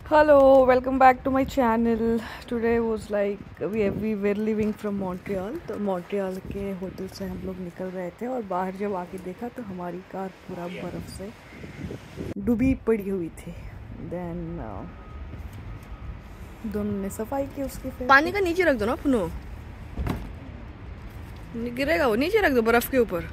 Hello, welcome back to my channel. Today was like we were leaving from Montreal. तो Montreal के hotel से हम लोग निकल रहे थे और बाहर जब आके देखा तो हमारी कार पूरा बर्फ़ से डूबी पड़ी हुई थी। देन दोनों ने सफाई की उसकी। फिर पानी का नीचे रख दो ना पुनो, गिरेगा वो। नीचे रख दो बर्फ के ऊपर।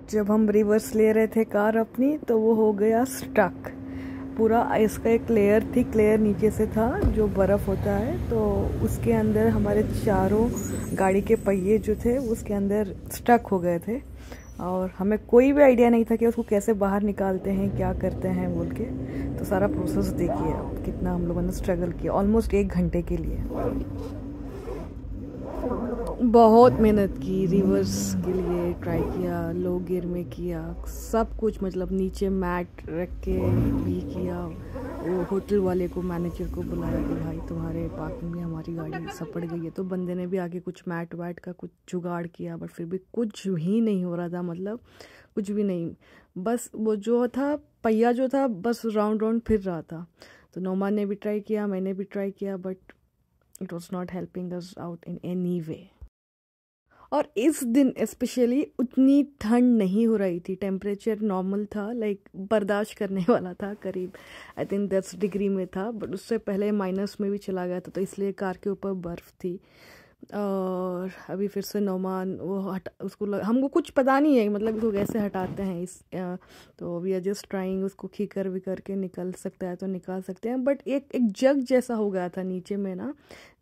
जब हम रिवर्स ले रहे थे कार अपनी तो वो हो गया स्टक। पूरा इसका एक लेयर थिक लेयर नीचे से था जो बर्फ़ होता है, तो उसके अंदर हमारे चारों गाड़ी के पहिए जो थे उसके अंदर स्टक हो गए थे और हमें कोई भी आइडिया नहीं था कि उसको कैसे बाहर निकालते हैं, क्या करते हैं बोल के। तो सारा प्रोसेस देखिए आप, कितना हम लोगों ने स्ट्रगल किया ऑलमोस्ट 1 घंटे के लिए। बहुत मेहनत की, रिवर्स के लिए ट्राई किया, लो गियर में किया, सब कुछ मतलब नीचे मैट रख के भी किया। वो होटल वाले को, मैनेजर को बुलाया कि भाई तुम्हारे पार्किंग में हमारी गाड़ी सपड़ गई है। तो बंदे ने भी आके कुछ मैट वैट का कुछ जुगाड़ किया, बट फिर भी कुछ भी नहीं हो रहा था, मतलब कुछ भी नहीं। बस वो जो था पहिया जो था बस राउंड राउंड फिर रहा था। तो नोमान ने भी ट्राई किया, मैंने भी ट्राई किया, but it was not helping us out in any way. और इस दिन स्पेशली उतनी ठंड नहीं हो रही थी, टेम्परेचर नॉर्मल था, लाइक बर्दाश्त करने वाला था, करीब आई थिंक 10 डिग्री में था, बट उससे पहले माइनस में भी चला गया था। तो इसलिए कार के ऊपर बर्फ़ थी। और अभी फिर से नौमान वो उसको हमको कुछ पता नहीं है मतलब इसको कैसे हटाते हैं तो वी आर जस्ट ट्राइंग। उसको खीकर भी करके निकल सकता है तो निकाल सकते हैं, बट एक जग जैसा हो गया था नीचे में ना,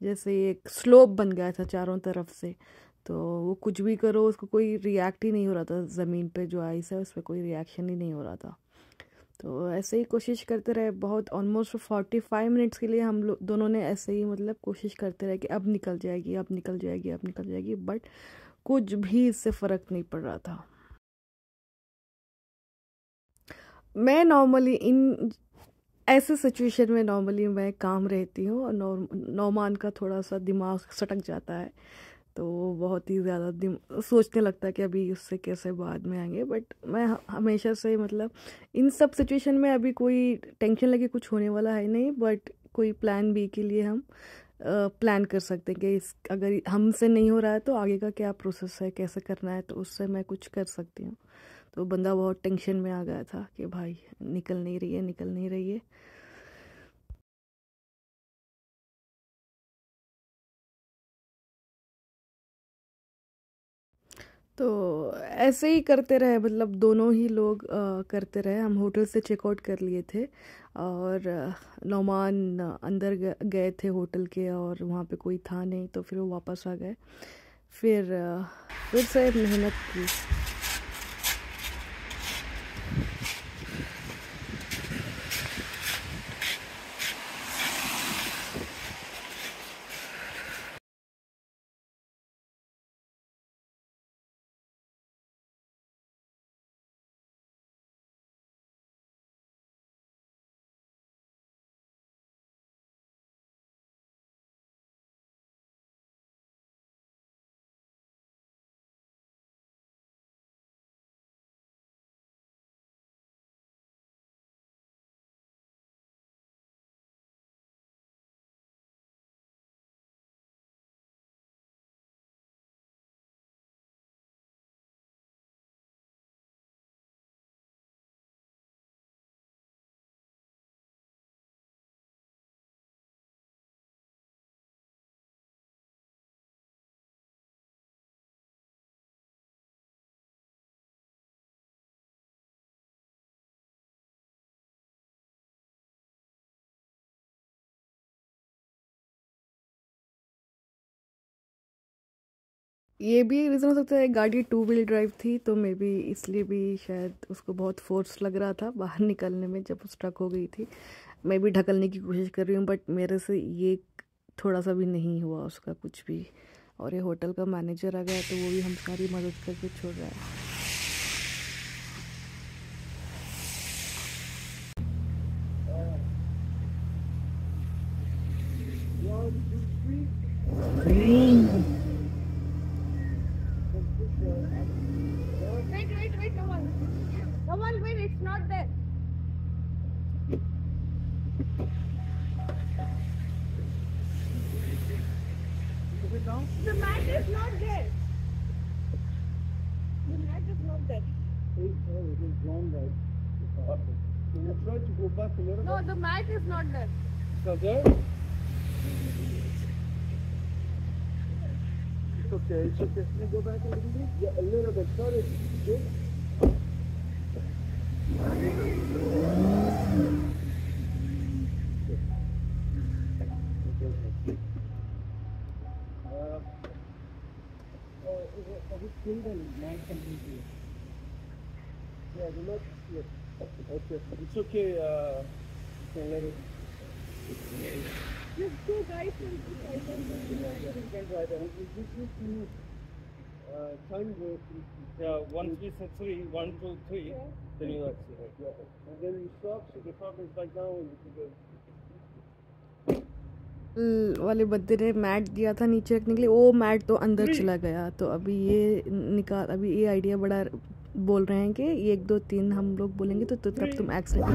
जैसे एक स्लोप बन गया था चारों तरफ से। तो वो कुछ भी करो उसको कोई रिएक्ट ही नहीं हो रहा था, ज़मीन पे जो आइस है उस पर कोई रिएक्शन ही नहीं हो रहा था। तो ऐसे ही कोशिश करते रहे बहुत, ऑलमोस्ट 45 मिनट्स के लिए हम लोग दोनों ने ऐसे ही मतलब कोशिश करते रहे कि अब निकल जाएगी, अब निकल जाएगी, अब निकल जाएगी, बट कुछ भी इससे फ़र्क नहीं पड़ रहा था। मैं नॉर्मली इन ऐसे सिचुएशन में नॉर्मली मैं काम रहती हूँ और नौमान का थोड़ा सा दिमाग सटक जाता है, तो वो बहुत ही ज़्यादा सोचने लगता है कि अभी उससे कैसे बाद में आएंगे। बट मैं हमेशा से मतलब इन सब सिचुएशन में अभी कोई टेंशन लगे कुछ होने वाला है नहीं, बट कोई प्लान बी के लिए हम प्लान कर सकते हैं कि इस अगर हमसे नहीं हो रहा है तो आगे का क्या प्रोसेस है, कैसे करना है, तो उससे मैं कुछ कर सकती हूँ। तो बंदा बहुत टेंशन में आ गया था कि भाई निकल नहीं रही है, निकल नहीं रही है। तो ऐसे ही करते रहे, मतलब दोनों ही लोग करते रहे। हम होटल से चेकआउट कर लिए थे और नौमान अंदर गए थे होटल के और वहाँ पे कोई था नहीं, तो फिर वो वापस आ गए। फिर से मेहनत की। ये भी रीज़न हो सकता है, गाड़ी 2 व्हील ड्राइव थी तो मे बी इसलिए भी शायद उसको बहुत फोर्स लग रहा था बाहर निकलने में जब स्ट्रक हो गई थी। मैं भी ढकलने की कोशिश कर रही हूँ, बट मेरे से ये थोड़ा सा भी नहीं हुआ उसका कुछ भी। और ये होटल का मैनेजर आ गया तो वो भी हम सारी मदद करके छोड़ रहा है। Wait, it's not there. The mat is not there. The mat is not there. Try to go back a little No, the mat is not there. bit. Not there? It's okay, it's okay. Can you go back a little bit? Yeah, a little bit. Sorry. Good. Yeah, the next, yes. Okay. It's okay, you can let it. Just two guys will You can try that. This is time where, yeah, once we say 3, 1, 2, 3, then you accelerate. Yeah. And then you stop, so the car is back down and you can go. वाले बंदे ने mat दिया था नीचे रखने के लिए, वो मैट तो अंदर चला गया। तो अभी ये आइडिया बड़ा बोल रहे हैं कि 1 2 3 हम लोग बोलेंगे तो तब तुम एक्सीलेटर,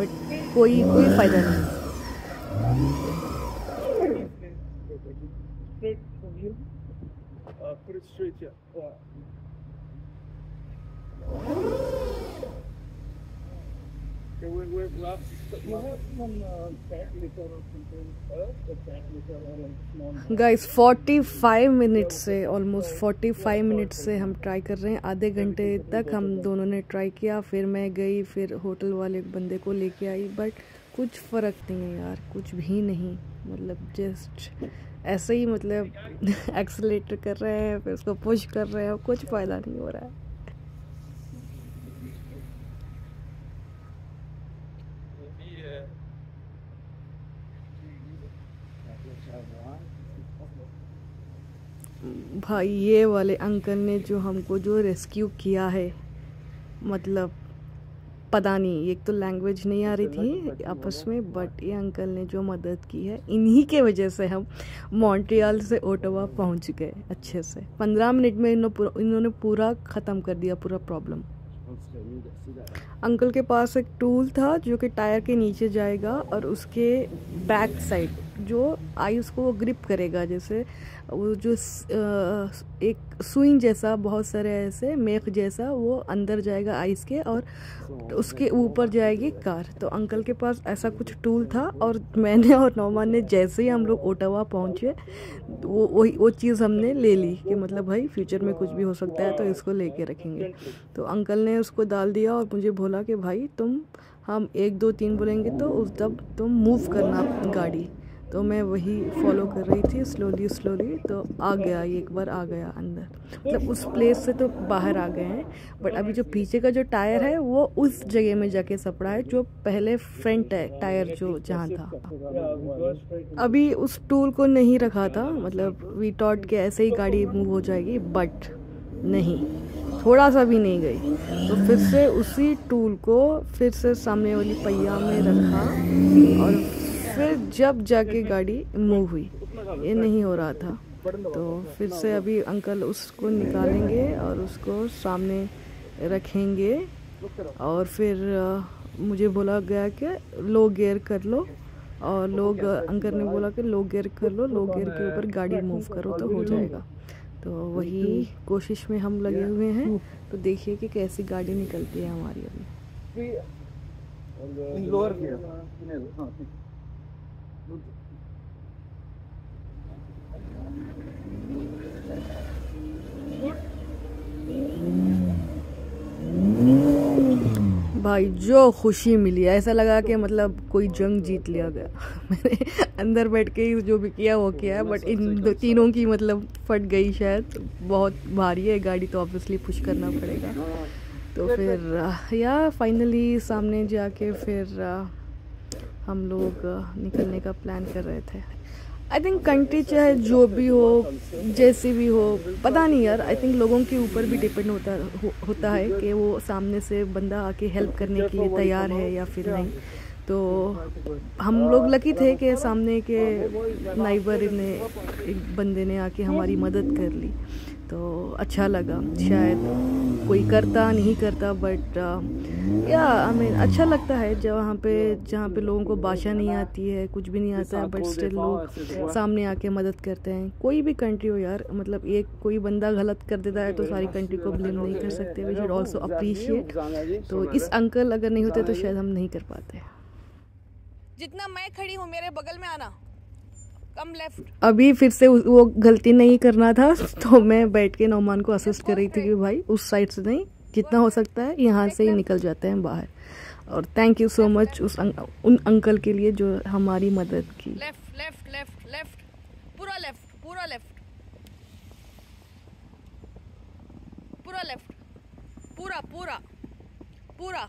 बट कोई फायदा नहीं। Straight from you. Put it straight, yeah. Okay, we're up. You have some fat liquor or something? The fat liquor or like small. Guys 45 minute से ऑलमोस्ट 45 मिनट से हम ट्राई कर रहे हैं। आधे घंटे तक हम दोनों ने ट्राई किया, फिर मैं गई, फिर होटल वाले बंदे को लेके आई, बट कुछ फ़र्क नहीं है यार, कुछ भी नहीं। मतलब जस्ट ऐसे ही मतलब एक्सीलेटर कर रहे हैं, फिर उसको पुश कर रहे हैं, कुछ फ़ायदा नहीं हो रहा है। भाई ये वाले अंकल ने जो हमको जो रेस्क्यू किया है, मतलब पता नहीं, एक तो लैंग्वेज नहीं आ रही थी आपस में, बट ये अंकल ने जो मदद की है, इन्हीं के वजह से हम मॉन्ट्रियल से ओटावा पहुंच गए अच्छे से। 15 मिनट में इन्होंने पूरा ख़त्म कर दिया पूरा प्रॉब्लम। अंकल के पास एक टूल था जो कि टायर के नीचे जाएगा और उसके बैक साइड जो आई उसको ग्रिप करेगा, जैसे वो जो एक सुई जैसा, बहुत सारे ऐसे मेख जैसा, वो अंदर जाएगा आइस के और उसके ऊपर जाएगी कार। तो अंकल के पास ऐसा कुछ टूल था और मैंने और नौमान ने जैसे ही हम लोग ओटावा पहुँचे वो चीज़ हमने ले ली कि मतलब भाई फ्यूचर में कुछ भी हो सकता है तो इसको लेके रखेंगे। तो अंकल ने उसको डाल दिया और मुझे बोला कि भाई हम 1 2 3 बोलेंगे तो उस तब तुम मूव करना गाड़ी। तो मैं वही फॉलो कर रही थी स्लोली, तो आ गया, एक बार आ गया अंदर, मतलब उस प्लेस से तो बाहर आ गए हैं। बट अभी जो पीछे का जो टायर है वो उस जगह में जाके सपड़ा है जो पहले फ्रंट टायर जो जहाँ था। अभी उस टूल को नहीं रखा था, मतलब वी थॉट के ऐसे ही गाड़ी मूव हो जाएगी, बट नहीं, थोड़ा सा भी नहीं गई। तो फिर से उसी टूल को फिर से सामने वाली पहिया में रखा और फिर जब जाके गाड़ी मूव हुई, ये नहीं हो रहा था। तो फिर से अभी अंकल उसको निकालेंगे और उसको सामने रखेंगे और फिर मुझे बोला गया कि लो गियर कर लो, और अंकल ने बोला कि लो गियर कर लो, लो गियर के ऊपर गाड़ी मूव करो तो हो जाएगा। तो वही कोशिश में हम लगे हुए हैं। तो देखिए कि कैसी गाड़ी निकलती है हमारी अभी। भाई जो खुशी मिली, ऐसा लगा कि मतलब कोई जंग जीत लिया गया। मैंने अंदर बैठ के जो भी किया वो किया है, बट इन तीनों की मतलब फट गई शायद, बहुत भारी है गाड़ी तो ऑब्वियसली पुश करना पड़ेगा। तो फिर या फाइनली सामने जाके फिर हम लोग निकलने का प्लान कर रहे थे। आई थिंक कंट्री चाहे जो भी हो, जैसी भी हो, पता नहीं यार, आई थिंक लोगों के ऊपर भी डिपेंड होता है कि वो सामने से बंदा आके हेल्प करने के लिए तैयार है या फिर नहीं। तो हम लोग लकी थे कि सामने के नाइबर ने, एक बंदे ने आके हमारी मदद कर ली, तो अच्छा लगा। शायद कोई करता नहीं करता, बट या आई मीन अच्छा लगता है जहाँ पे लोगों को भाषा नहीं आती है, कुछ भी नहीं आता है, बट स्टिल लोग सामने आके मदद करते हैं। कोई भी कंट्री हो यार, मतलब एक कोई बंदा गलत कर देता है तो सारी कंट्री को ब्लेम नहीं कर सकते। We should also appreciate. तो इस अंकल अगर नहीं होते तो शायद हम नहीं कर पाते। जितना मैं खड़ी हूँ मेरे बगल में आना, कम लेफ्ट। अभी फिर से वो गलती नहीं करना था, तो मैं बैठ के नौमान को असिस्ट कर रही थी कि भाई उस साइड से नहीं, जितना हो सकता है यहाँ से ही निकल जाते हैं बाहर। और थैंक यू सो मच उन अंकल के लिए जो हमारी मदद की। लेफ्ट लेफ्ट लेफ्ट लेफ्ट, पूरा लेफ्ट, पूरा लेफ्ट, पूरा लेफ्ट, पूरा पूरा पूरा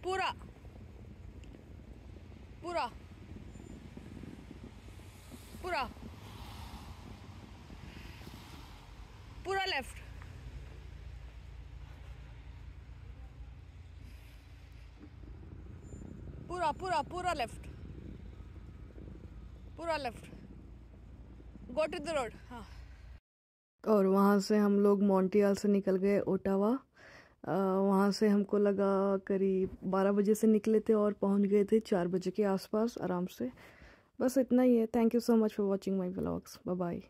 पूरा पूरा पूरा पूरा लेफ्ट, पूरा पूरा पूरा लेफ्ट, पूरा left, go to the road. हाँ, और वहाँ से हम लोग मॉन्ट्रियल से निकल गए ओटावा। वहाँ से हमको लगा करीब 12 बजे से निकले थे और पहुँच गए थे 4 बजे के आसपास आराम से। बस इतना ही है। Thank you so much for watching my vlogs. Bye bye.